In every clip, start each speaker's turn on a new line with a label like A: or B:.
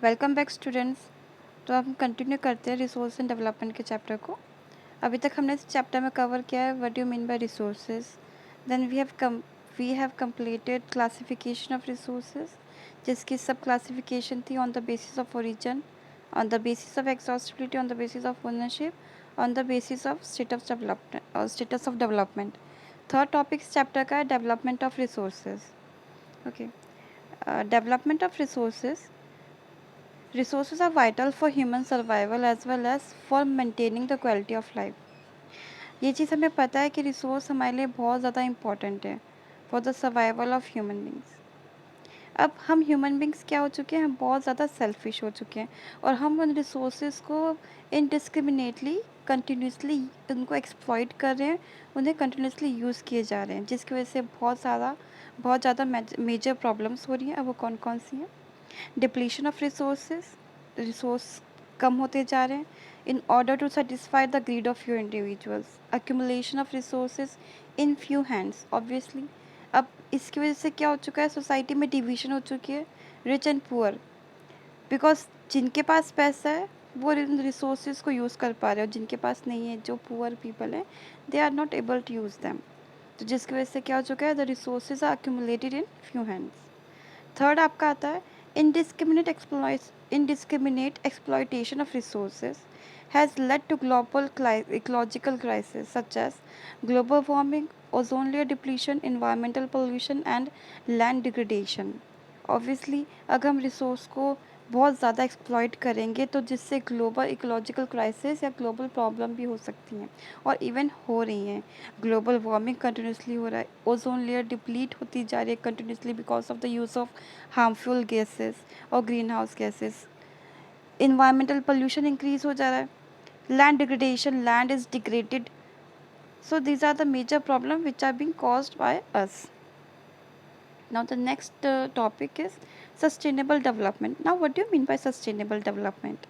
A: Welcome back students. तो हम continue करते हैं रिसोर्स एंड डेवलपमेंट के चैप्टर को। अभी तक हमने इस चैप्टर में कवर किया है what you mean by resources. Then we have completed classification of resources, जिसकी सब क्लासिफिकेशन थी on the basis of origin, on the basis of exhaustibility, on the basis of ownership, on the basis of status of development. Third topic इस chapter का है development of resources. Okay, development of resources. Resources are vital for human survival as well as for maintaining the quality of life. ये चीज़ हमें पता है कि resource हमारे लिए बहुत ज़्यादा इम्पॉर्टेंट है for the survival of human beings. अब हम ह्यूमन बींग्स क्या हो चुके हैं, हम बहुत ज़्यादा सेल्फिश हो चुके हैं और हम उन रिसोर्सेज को इनडिस्क्रिमिनेटली कंटिन्यूसली उनको एक्सप्लॉइट कर रहे हैं, उन्हें कंटिन्यूसली यूज़ किए जा रहे हैं, जिसकी वजह से बहुत ज़्यादा मेजर प्रॉब्लम्स हो रही हैं। अब वो कौन कौन सी हैं? डिप्लीशन ऑफ रिसोर्स कम होते जा रहे हैं in order to satisfy the greed of your individuals. Accumulation of resources in few hands, obviously. अब इसकी वजह से क्या हो चुका है, सोसाइटी में डिवीजन हो चुकी है, रिच एंड पुअर। बिकॉज जिनके पास पैसा है वो इन रिसोर्सेज को यूज़ कर पा रहे हैं, और जिनके पास नहीं है, जो पुअर पीपल हैं, they are not able to use them. तो जिसकी वजह से क्या हो चुका है, the resources are accumulated in few hands. Third आपका आता है indiscriminate exploitation of resources has led to global ecological crises such as global warming, ozone layer depletion, environmental pollution and land degradation. Obviously, अगर हम resource को बहुत ज़्यादा exploit करेंगे तो जिससे ग्लोबल इकोलॉजिकल क्राइसिस या ग्लोबल प्रॉब्लम भी हो सकती हैं, और इवन हो रही हैं। ग्लोबल वार्मिंग कंटिन्यूसली हो रहा है, ओजोन लेयर डिप्लीट होती जा रही है continuously because of the use of harmful gases और green house gases. Environmental pollution increase हो जा रहा है, land degradation, land is degraded. So these are the major problems which are being caused by us. Now the next topic is sustainable development. Now what do you mean by sustainable development?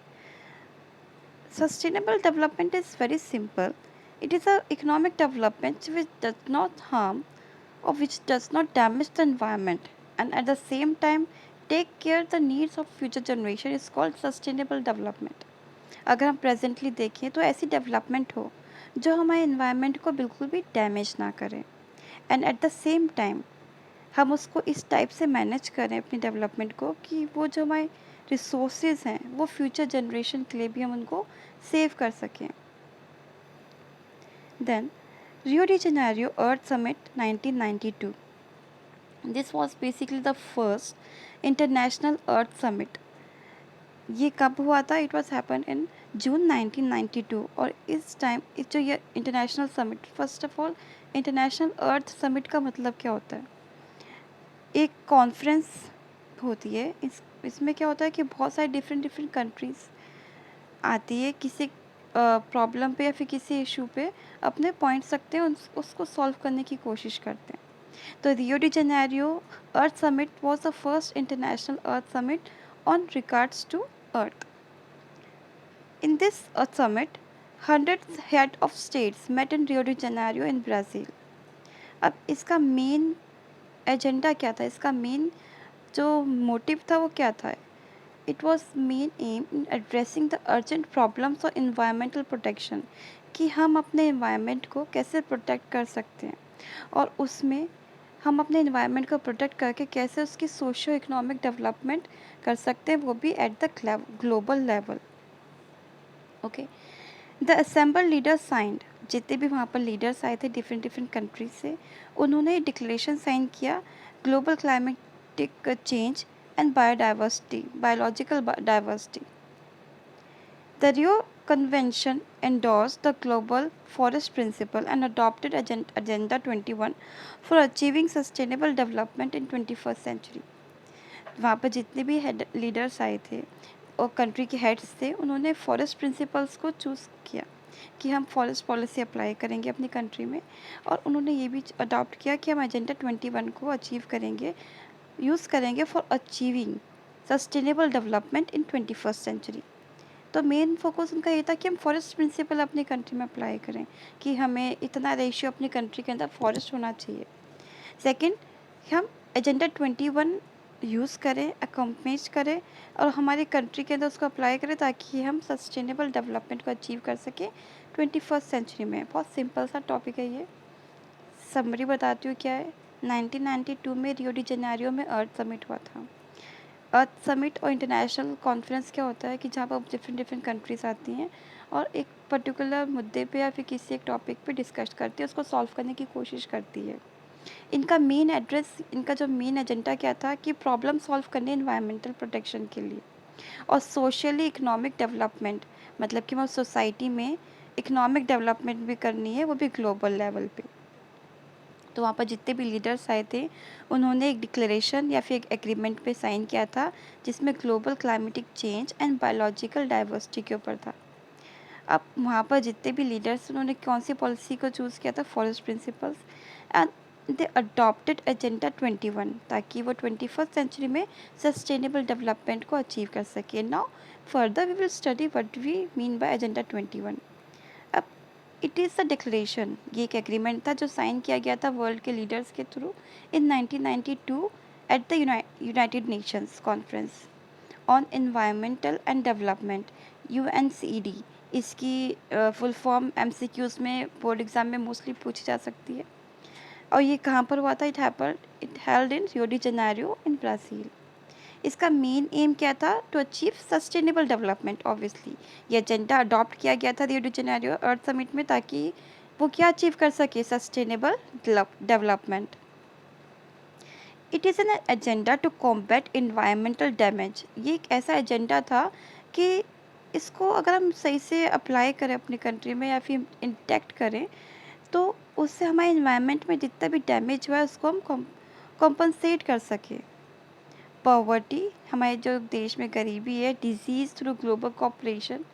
A: Sustainable development is very simple. It is a economic development which does not harm or which does not damage the environment, and at the same time take care the needs of future generation is called sustainable development. अगर हम presently देखें तो ऐसी development हो जो हमारे environment को बिल्कुल भी डैमेज ना करे, and at the same time हम उसको इस टाइप से मैनेज करें अपनी डेवलपमेंट को कि वो जो हमारे रिसोर्सेज हैं वो फ्यूचर जनरेशन के लिए भी हम उनको सेव कर सकें। Then Rio de Janeiro earth summit 1992, this was basically the first international earth summit. ये कब हुआ था? It was happen in June 1992। और इस टाइम जो ये international summit, first of all international earth summit का मतलब क्या होता है? एक कॉन्फ्रेंस होती है। इसमें क्या होता है कि बहुत सारी डिफरेंट कंट्रीज़ आती है, किसी प्रॉब्लम पे या फिर किसी इशू पे अपने पॉइंट्स रखते हैं, उसको सॉल्व करने की कोशिश करते हैं। तो Rio de Janeiro earth summit was the first international earth summit on regards to earth. In this earth summit hundreds head of states met in Rio de Janeiro in Brazil. अब इसका main agenda क्या था, इसका main जो motive था वो क्या था? It was main M in addressing the urgent problems और इन्वायरमेंटल प्रोटेक्शन, कि हम अपने इन्वायरमेंट को कैसे प्रोटेक्ट कर सकते हैं, और उसमें हम अपने इन्वायरमेंट को प्रोटेक्ट करके कैसे उसकी सोशो इकोनॉमिक डेवलपमेंट कर सकते हैं, वो भी at the global level. Okay, the assemble leaders signed, जितने भी वहाँ पर लीडर्स आए थे डिफरेंट कंट्रीज से, उन्होंने डिक्लेरेशन साइन किया global climatic change and biological diversity. The Rio convention endorsed the global forest principle and adopted agenda 21 for achieving sustainable development in 21st century. वहाँ पर जितने भी लीडर्स आए थे और कंट्री के हेड्स थे, उन्होंने फॉरेस्ट प्रिंसिपल्स को चूज़ किया कि हम फॉरेस्ट पॉलिसी अप्लाई करेंगे अपनी कंट्री में, और उन्होंने ये भी अडॉप्ट किया कि हम एजेंडा 21 को अचीव करेंगे, यूज़ करेंगे for achieving sustainable development in 21st century. तो मेन फोकस उनका ये था कि हम फॉरेस्ट प्रिंसिपल अपनी कंट्री में अप्लाई करें, कि हमें इतना रेशियो अपनी कंट्री के अंदर फॉरेस्ट होना चाहिए। सेकंड, हम एजेंडा 21 यूज़ करें, अकम्पलिश करें और हमारी कंट्री के अंदर उसको अप्लाई करें ताकि हम सस्टेनेबल डेवलपमेंट को अचीव कर सकें 21st सेंचुरी में। बहुत सिंपल सा टॉपिक है ये। समरी बताती हूँ क्या है। 1992 में रियो डी जेनेरियो में अर्थ समिट हुआ था। अर्थ समिट और इंटरनेशनल कॉन्फ्रेंस क्या होता है कि जहाँ पर डिफरेंट डिफरेंट कंट्रीज आती हैं और एक पर्टिकुलर मुद्दे पे या फिर किसी एक टॉपिक पे डिस्कस करती है, उसको सॉल्व करने की कोशिश करती है। इनका जो मेन एजेंडा क्या था कि प्रॉब्लम सॉल्व करने इन्वायरमेंटल प्रोटेक्शन के लिए और सोशली इकोनॉमिक डेवलपमेंट, मतलब कि वो सोसाइटी में इकोनॉमिक डेवलपमेंट भी करनी है, वो भी ग्लोबल लेवल पे। तो वहाँ पर जितने भी लीडर्स आए थे उन्होंने एक डिक्लेरेशन या फिर एक एग्रीमेंट पे साइन किया था जिसमें global climatic change and biological diversity के ऊपर था। अब वहाँ पर जितने भी लीडर्स उन्होंने कौन सी पॉलिसी को चूज़ किया था, forest principles, and they adopted agenda 21 ताकि वो 21st सेंचुरी में सस्टेनेबल डेवलपमेंट को अचीव कर सके। Now further we will study what we mean by agenda 21। अब इट इज़ द डिक्लेरेशन, ये एक एग्रीमेंट था जो साइन किया गया था वर्ल्ड के लीडर्स के through in 1992 at the United Nations conference on environmental and development, UNCED। इसकी फुल फॉर्म MCQs में बोर्ड एग्जाम में मोस्टली पूछी जा सकती है। और ये कहाँ पर हुआ था? It held in Rio de Janeiro in Brazil. इसका मेन एम क्या था? To achieve sustainable development. Obviously ये एजेंडा अडॉप्ट किया गया था Rio de Janeiro earth summit में ताकि वो क्या अचीव कर सके? Sustainable development. It is an agenda to combat environmental damage. ये एक ऐसा एजेंडा था कि इसको अगर हम सही से अप्लाई करें अपनी कंट्री में या फिर इंटेक्ट करें तो उससे हमारे इन्वायरमेंट में जितना भी डैमेज हुआ है उसको हम कॉम्पनसेट कर सकें। पॉवर्टी, हमारे जो देश में गरीबी है, disease through global cooperation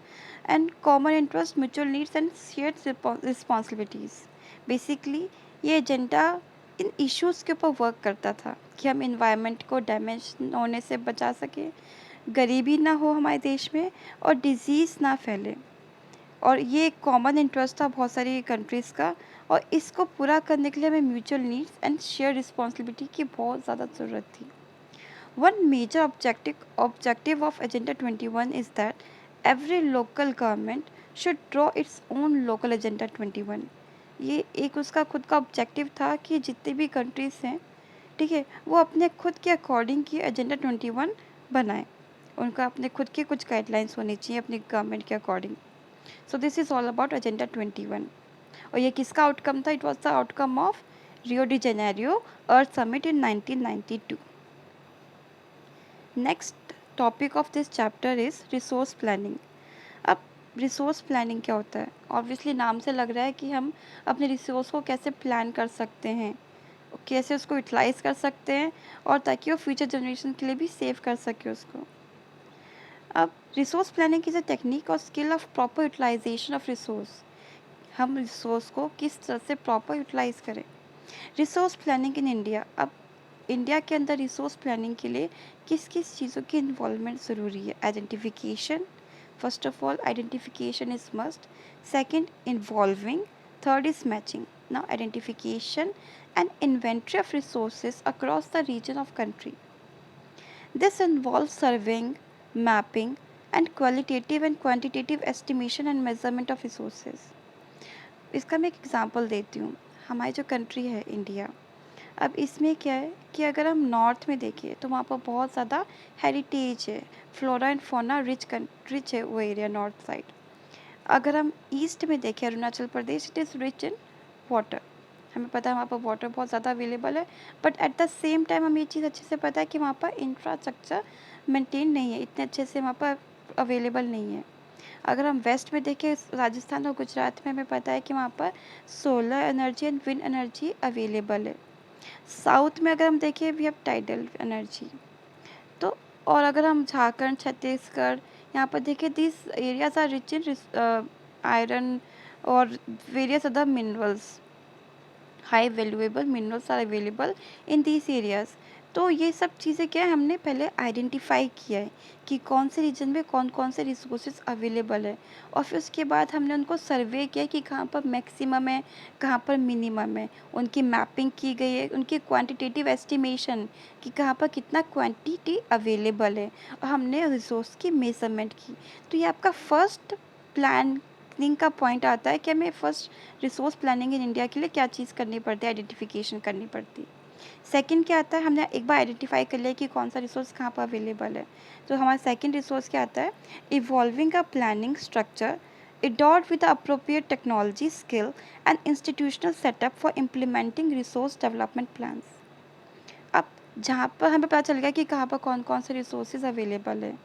A: and common interest, mutual needs and shared responsibilities. Basically ये एजेंडा इन इश्यूज़ के ऊपर वर्क करता था कि हम इन्वायरमेंट को डैमेज होने से बचा सकें, गरीबी ना हो हमारे देश में और डिज़ीज़ ना फैले। और ये एक कॉमन इंटरेस्ट था बहुत सारी कंट्रीज़ का और इसको पूरा करने के लिए हमें mutual needs and share responsibility की बहुत ज़्यादा ज़रूरत थी। One major objective of Agenda 21 is that every local government should draw its own local Agenda 21। ये एक उसका खुद का ऑब्जेक्टिव था कि जितने भी कंट्रीज़ हैं, ठीक है, वो अपने खुद के अकॉर्डिंग की एजेंडा 21 बनाएं। उनका अपने खुद के कुछ गाइडलाइंस होनी चाहिए अपनी गवर्नमेंट के according. So this is all about agenda 21। और ये किसका आउटकम था? It was the outcome of Rio de Janeiro earth summit in 1992। Next topic of this chapter is resource planning. अब रिसोर्स प्लानिंग क्या होता है? ऑब्वियसली नाम से लग रहा है कि हम अपने रिसोर्स को कैसे प्लान कर सकते हैं, कैसे उसको यूटिलाइज़ कर सकते हैं और ताकि वो फ्यूचर जनरेशन के लिए भी सेव कर सके उसको। अब resource planning is a technique और skill of proper utilisation of resource. हम रिसोर्स को किस तरह से प्रॉपर यूटिलाइज़ करें। Resource planning in India. अब इंडिया के अंदर रिसोर्स प्लानिंग के लिए किस किस चीज़ों की इन्वॉल्वमेंट ज़रूरी है? Identification, first of all identification is must. Second, involving. Third is matching. Now identification and inventory of resources across the region of country. This involve surveying, mapping and qualitative and quantitative estimation and measurement of resources. इसका मैं एक example देती हूँ। हमारी जो country है India, अब इसमें क्या है कि अगर हम नॉर्थ में देखें तो वहाँ पर बहुत ज़्यादा हेरिटेज है, फ्लोरा एंड फौना रिच है वो एरिया नॉर्थ साइड। अगर हम ईस्ट में देखें Arunachal Pradesh, it is rich in water. हमें पता है वहाँ पर वाटर बहुत ज़्यादा अवेलेबल है, but at the same time हमें ये चीज़ अच्छे से पता है कि वहाँ पर इंफ्रास्ट्रक्चर मेंटेन नहीं है, इतने अच्छे से वहाँ पर अवेलेबल नहीं है। अगर हम वेस्ट में देखें राजस्थान और गुजरात में, हमें पता है कि वहाँ पर solar energy and wind energy available है। साउथ में अगर हम देखें वी हैव टाइडल एनर्जी। तो और अगर हम झारखंड, छत्तीसगढ़, यहाँ पर देखें this areas are rich in iron और various other minerals. High valuable minerals are available in these areas. तो ये सब चीज़ें क्या है, हमने पहले आइडेंटिफाई किया है कि कौन से रीजन में कौन कौन से रिसोर्सेज अवेलेबल है, और फिर उसके बाद हमने उनको सर्वे किया कि कहाँ पर मैक्सिमम है, कहाँ पर मिनिमम है। उनकी मैपिंग की गई है, उनकी क्वांटिटेटिव एस्टिमेशन कि कहाँ पर कितना क्वांटिटी अवेलेबल है, और हमने रिसोर्स की मेजरमेंट की। तो ये आपका फर्स्ट प्लानिंग का पॉइंट आता है कि हमें first resource planning in India के लिए क्या चीज़ करनी पड़ती है, आइडेंटिफिकेशन करनी पड़ती है। सेकंड क्या आता है, हमने एक बार आइडेंटिफाई कर लिया कि कौन सा रिसोर्स कहाँ पर अवेलेबल है, तो हमारा सेकंड रिसोर्स क्या आता है, evolving a planning structure endowed with the appropriate technology, skill, and institutional setup for implementing resource development plans. अब जहाँ पर हमें पता चल गया कि कहाँ पर कौन कौन से रिसोर्सेज अवेलेबल है,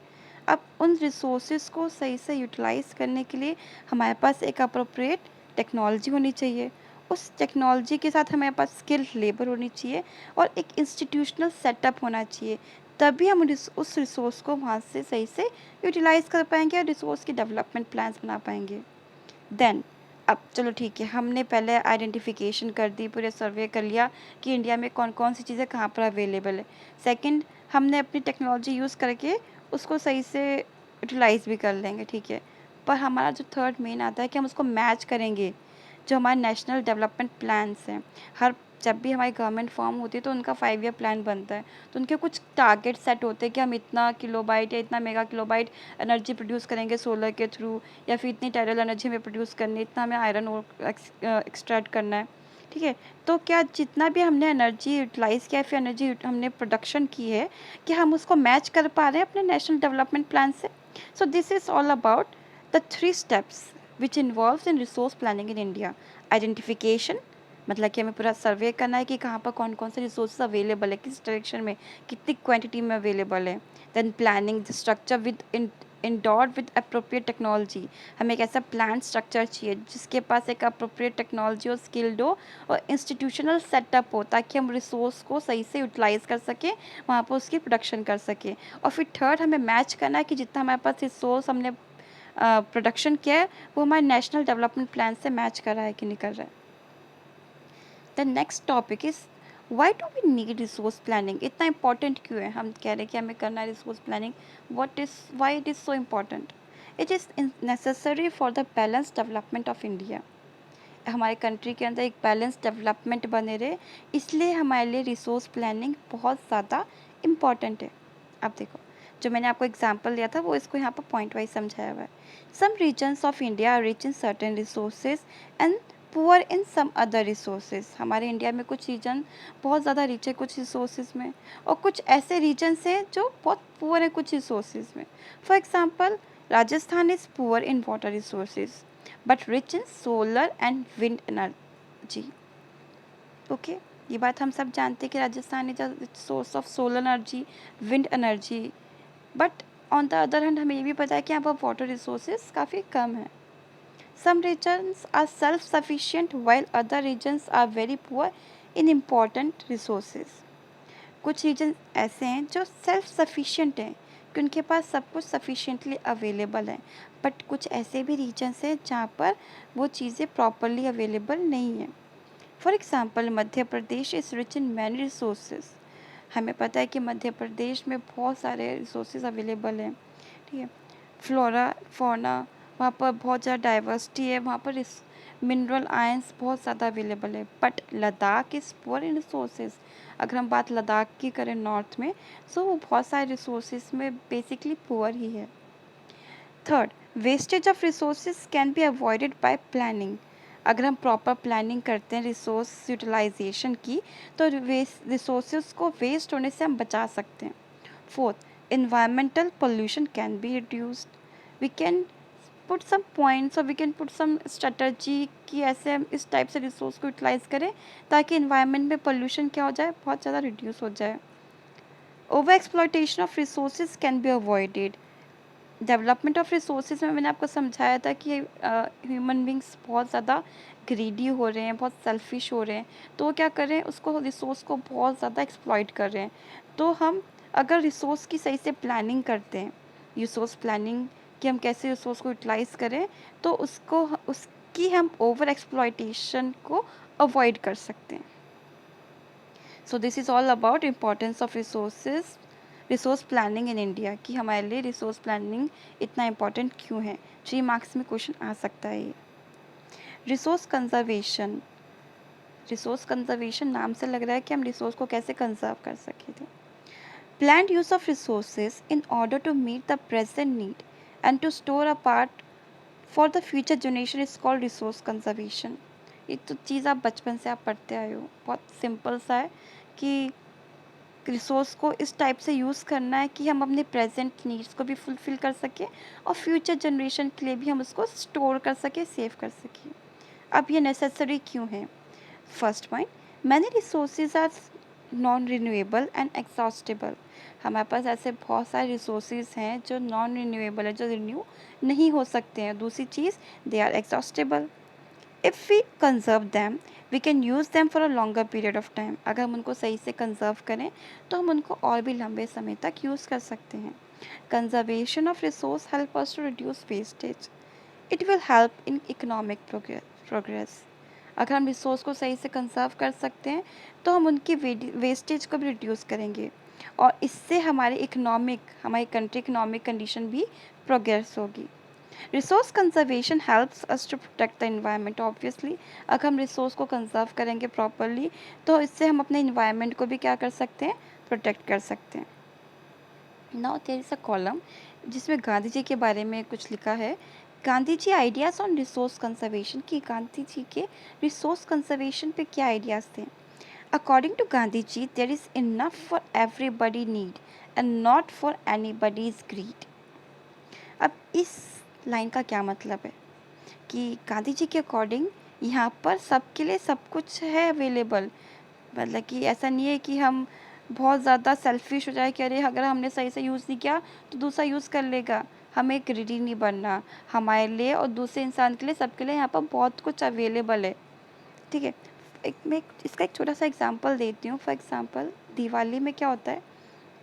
A: अब उन रिसोर्सेज को सही से यूटिलाइज करने के लिए हमारे पास एक अप्रोप्रिएट टेक्नोलॉजी होनी चाहिए। उस टेक्नोलॉजी के साथ हमारे पास स्किल्ड लेबर होनी चाहिए और एक इंस्टीट्यूशनल सेटअप होना चाहिए। तभी हम उस रिसोर्स को वहाँ से सही से यूटिलाइज कर पाएंगे और रिसोर्स की डेवलपमेंट प्लान्स बना पाएंगे। देन अब चलो ठीक है, हमने पहले आइडेंटिफिकेशन कर दी, पूरे सर्वे कर लिया कि इंडिया में कौन कौन सी चीज़ें कहाँ पर अवेलेबल है। सेकंड, हमने अपनी टेक्नोलॉजी यूज़ करके उसको सही से यूटिलाइज भी कर लेंगे, ठीक है। पर हमारा जो थर्ड मेन आता है कि हम उसको मैच करेंगे जो हमारे नेशनल डेवलपमेंट प्लान्स हैं। हर जब भी हमारी गवर्नमेंट फॉर्म होती है तो उनका 5 ईयर प्लान बनता है, तो उनके कुछ टारगेट सेट होते हैं कि हम इतना किलोबाइट या इतना मेगा किलोबाइट एनर्जी प्रोड्यूस करेंगे सोलर के थ्रू, या फिर इतनी टाइडल एनर्जी हमें प्रोड्यूस करनी है, इतना हमें आयरन और एक्सट्रैक्ट करना है, ठीक है। तो क्या जितना भी हमने एनर्जी यूटिलाइज़ किया है, फिर एनर्जी हमने प्रोडक्शन की है, कि हम उसको मैच कर पा रहे हैं अपने नेशनल डेवलपमेंट प्लान से। सो this is all about the 3 steps which involves in resource planning in India. Identification, मतलब कि हमें पूरा सर्वे करना है कि कहाँ पर कौन कौन से रिसोर्स अवेलेबल है, किस डायरेक्शन में, कितनी क्वांटिटी में अवेलेबल है। Then planning the structure with endowed with appropriate technology, हमें एक ऐसा प्लान स्ट्रक्चर चाहिए जिसके पास एक अप्रोप्रिएट टेक्नोलॉजी और स्किल्ड हो और इंस्टीट्यूशनल सेटअप हो, ताकि हम रिसोर्स को सही से यूटिलाइज कर सकें, वहाँ पर उसकी प्रोडक्शन कर सकें। और फिर थर्ड, हमें मैच करना है कि जितना हमारे पास रिसोर्स हमने प्रोडक्शन किया है वो हमारे नेशनल डेवलपमेंट प्लान से मैच कर रहा है कि नहीं कर रहा है। The next topic is why do we need resource planning. इतना इंपॉर्टेंट क्यों है, हम कह रहे हैं कि हमें करना है resource planning, what is why it is so important. It is necessary for the balance development of India. हमारे कंट्री के अंदर एक बैलेंस डेवलपमेंट बने रहे, इसलिए हमारे लिए रिसोर्स प्लानिंग बहुत ज़्यादा इम्पॉर्टेंट है। अब देखो, जो मैंने आपको एग्जांपल दिया था वो इसको यहाँ पर पॉइंट वाइज समझाया हुआ है। Some regions of India are rich in certain resources and poor in some other resources. हमारे इंडिया में कुछ रीजन बहुत ज़्यादा रिच है कुछ रिसोर्सेज में, और कुछ ऐसे रीजन्स हैं जो बहुत पुअर है कुछ रिसोर्सेज में। For example, Rajasthan is poor in water resources but rich in solar and wind energy. Okay, ये बात हम सब जानते हैं कि Rajasthan is a source of solar energy, wind energy, but on the other hand हमें ये भी पता है कि यहाँ पर वाटर रिसोर्सेज काफ़ी कम है। Some regions are self sufficient while other regions are very poor in important resources. कुछ रीजन ऐसे हैं जो सेल्फ सफिशिएंट हैं कि उनके पास सब कुछ सफिशिएंटली अवेलेबल है, बट कुछ ऐसे भी रीजन्स हैं जहाँ पर वो चीज़ें प्रॉपरली अवेलेबल नहीं हैं। For example, Madhya Pradesh is rich in many resources. हमें पता है कि मध्य प्रदेश में बहुत सारे रिसोर्सेज अवेलेबल हैं, ठीक है। फ्लोरा फौना, वहाँ पर बहुत ज़्यादा डाइवर्सिटी है, वहाँ पर मिनरल आयंस बहुत ज़्यादा अवेलेबल है, but Ladakh is poor in resources. अगर हम बात लद्दाख की करें नॉर्थ में, सो वो बहुत सारे रिसोर्सेज में बेसिकली पुअर ही है। Third, wastage of resources can be avoided by planning. अगर हम प्रॉपर प्लानिंग करते हैं रिसोर्स यूटिलाइजेशन की, तो रिसोर्सेज को वेस्ट होने से हम बचा सकते हैं। Fourth, environmental pollution can be reduced. We can put some points or we can put some strategy कि ऐसे हम इस टाइप से रिसोर्स को यूटिलाइज करें ताकि इन्वायरमेंट में पोल्यूशन क्या हो जाए, बहुत ज़्यादा रिड्यूस हो जाए। Over exploitation of resources can be avoided. Development of resources में मैंने आपको समझाया था कि ह्यूमन बींग्स बहुत ज़्यादा ग्रीडी हो रहे हैं, बहुत सेल्फिश हो रहे हैं, तो वो क्या कर रहे हैं, उसको रिसोर्स को बहुत ज़्यादा एक्सप्लॉइट कर रहे हैं। तो हम अगर रिसोर्स की सही से प्लानिंग करते हैं, रिसोर्स प्लानिंग कि हम कैसे रिसोर्स को यूटिलाइज़ करें, तो उसकी हम ओवर एक्सप्लॉयटेशन को अवॉइड कर सकते हैं। सो this is all about importance of resource planning in India, कि हमारे लिए रिसोर्स प्लानिंग इतना इम्पोर्टेंट क्यों है। 3 मार्क्स में क्वेश्चन आ सकता है ये। रिसोर्स कंजर्वेशन, रिसोर्स कंजर्वेशन नाम से लग रहा है कि हम रिसोर्स को कैसे कंजर्व कर सके थे। Planned use of resources in order to meet the present need and to store a part for the future generation is called resource conservation. ये तो चीज़ आप बचपन से आप पढ़ते आए हो, बहुत सिंपल सा है कि रिसोर्स को इस टाइप से यूज़ करना है कि हम अपने प्रेजेंट नीड्स को भी फुलफ़िल कर सकें और फ्यूचर जनरेशन के लिए भी हम उसको स्टोर कर सकें, सेव कर सकें। अब ये नेसेसरी क्यों है? First point, many resources are non renewable and exhaustible. हमारे पास ऐसे बहुत सारे रिसोर्सेज हैं जो नॉन रिन्यूएबल है, जो रिन्यू नहीं हो सकते हैं। दूसरी चीज़, they are exhaustible. If we conserve them we can use them for a longer period of time. अगर हम उनको सही से कंजर्व करें तो हम उनको और भी लंबे समय तक यूज़ कर सकते हैं। Conservation of resource help us to reduce wastage. It will help in economic progress. अगर हम रिसोर्स को सही से कंजर्व कर सकते हैं तो हम उनकी वेस्टेज को भी रिड्यूस करेंगे और इससे हमारी कंट्री इकोनॉमिक कंडीशन भी प्रोग्रेस होगी। Resource conservation helps us to protect the environment. Obviously अगर हम रिसोर्स को कंजर्व करेंगे प्रॉपरली तो इससे हम अपने इन्वायरमेंट को भी क्या कर सकते हैं, प्रोटेक्ट कर सकते हैं। Now there is a column जिसमें गांधी जी के बारे में कुछ लिखा है। Gandhi ji ideas on resource conservation, की गांधी जी के रिसोर्स कंजर्वेशन पे क्या आइडियाज़ थे। According to Gandhi ji, there is enough for everybody need and not for anybody's greed. अब इस लाइन का क्या मतलब है कि गांधी जी के अकॉर्डिंग यहाँ पर सबके लिए सब कुछ है अवेलेबल। मतलब कि ऐसा नहीं है कि हम बहुत ज़्यादा सेल्फिश हो जाए कि अरे अगर हमने सही से यूज़ नहीं किया तो दूसरा यूज़ कर लेगा। हमें ग्रीडी नहीं बनना, हमारे लिए और दूसरे इंसान के लिए, सबके लिए यहाँ पर बहुत कुछ अवेलेबल है। ठीक है, इसका एक छोटा सा एग्जांपल देती हूँ। फॉर एग्जांपल, दिवाली में क्या होता है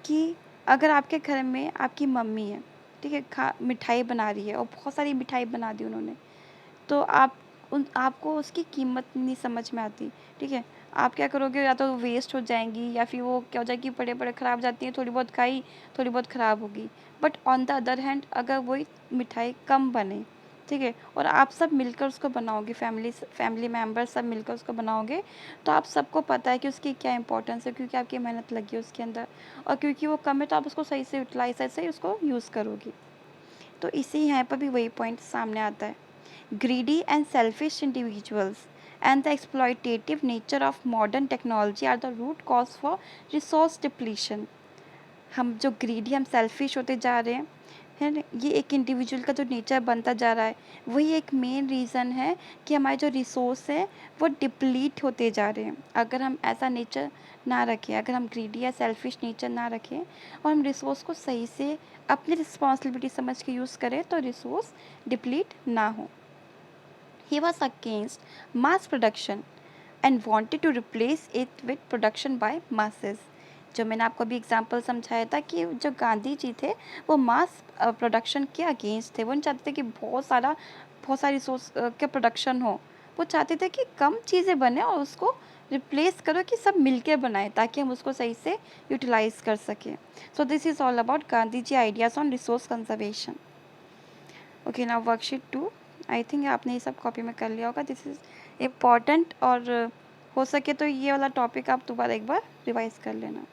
A: कि अगर आपके घर में आपकी मम्मी है, ठीक है, मिठाई बना रही है और बहुत सारी मिठाई बना दी उन्होंने, तो आपको उसकी कीमत नहीं समझ में आती। ठीक है, आप क्या करोगे, या तो वेस्ट हो जाएंगी या फिर वो क्या हो जाएगी, बड़े बड़े ख़राब जाती हैं, थोड़ी बहुत खाई, थोड़ी बहुत ख़राब होगी। But on the other hand अगर वही मिठाई कम बने, ठीक है, और आप सब मिलकर उसको बनाओगे, फैमिली मेम्बर सब मिलकर उसको बनाओगे, तो आप सबको पता है कि उसकी क्या इंपॉर्टेंस है, क्योंकि आपकी मेहनत लगी है उसके अंदर, और क्योंकि वो कम है तो आप उसको सही से यूटिलाइज, ऐसे ही उसको यूज़ करोगी। तो इसी यहाँ पर भी वही पॉइंट सामने आता है। Greedy and selfish individuals and the exploitative nature of modern technology are the root cause for resource depletion. हम जो ग्रीडी, हम सेल्फिश होते जा रहे हैं, है ना, ये एक इंडिविजुअल का जो नेचर बनता जा रहा है, वही एक मेन रीज़न है कि हमारे जो रिसोर्स है वो डिप्लीट होते जा रहे हैं। अगर हम ऐसा नेचर ना रखें, अगर हम ग्रीडी या सेल्फिश नेचर ना रखें और हम रिसोर्स को सही से अपनी रिस्पॉन्सिबिलिटी समझ के यूज़ करें तो रिसोर्स डिप्लीट ना हो। He was against mass production and wanted to replace it with production by masses. जो मैंने आपको अभी एग्जांपल समझाया था कि जो गांधी जी थे वो मास प्रोडक्शन के अगेंस्ट थे। वो नहीं चाहते थे कि बहुत सारी रिसोर्स के प्रोडक्शन हो। वो चाहते थे कि कम चीज़ें बने और उसको रिप्लेस करो कि सब मिलके बनाए ताकि हम उसको सही से यूटिलाइज कर सकें। So this is all about Gandhi ji ideas on resource conservation. Okay, now worksheet 2। I think आपने ये सब कॉपी में कर लिया होगा। दिस इज़ इम्पॉर्टेंट और हो सके तो ये वाला टॉपिक आप दोबारा एक बार रिवाइज कर लेना।